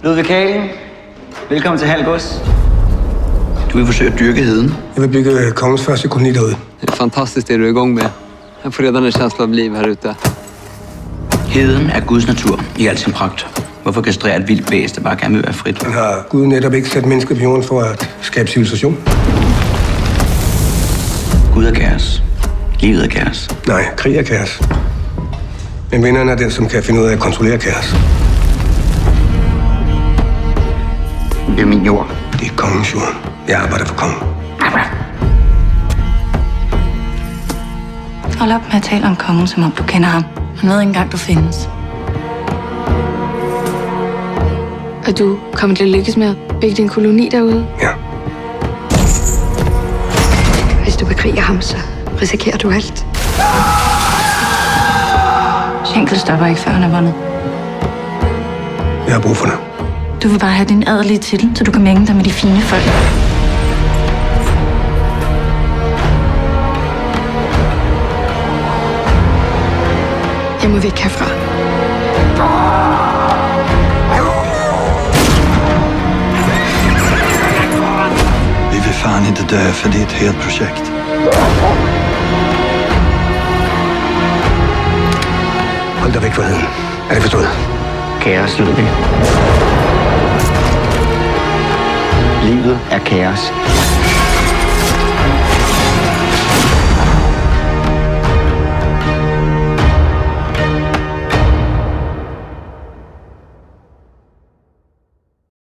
Ludvig Kaling, velkommen til Halgås. Du vil forsøge at dyrke heden. Jeg vil bygge kongens første koloni derude. Det er fantastisk, det du er i gang med. Jeg får redan en känsla av liv her ute. Heden er Guds natur i al sin pragt. Hvorfor kastrere et vildt bæst, der bare gerne vil være frit? Han har Gud netop ikke sat mennesker på jorden for at skabe civilisation. Gud er kaos. Livet er kaos. Nej, krig er kaos. Men vinderen er den, som kan finde ud af at kontrollere kaos. Det er min jord. Det er kongens jord. Jeg arbejder for kongen. Hold op med at tale om kongen, som om du kender ham. Han ved ikke engang, du findes. Er du kommet til at lykkes med at bygge din koloni derude? Ja. Hvis du bekriger ham, så risikerer du alt. Schenkel stopper ikke, før han er vundet. Jeg har brug for dig. Du vil bare have din adelige titel, så du kan mænge dig med de fine folk. Jeg må væk herfra. Vi vill fan inte dö, för det är ett helt projekt. Hold dig væk fra heden. Er det forstået? Kaos, Ludvig. Livet er kaos.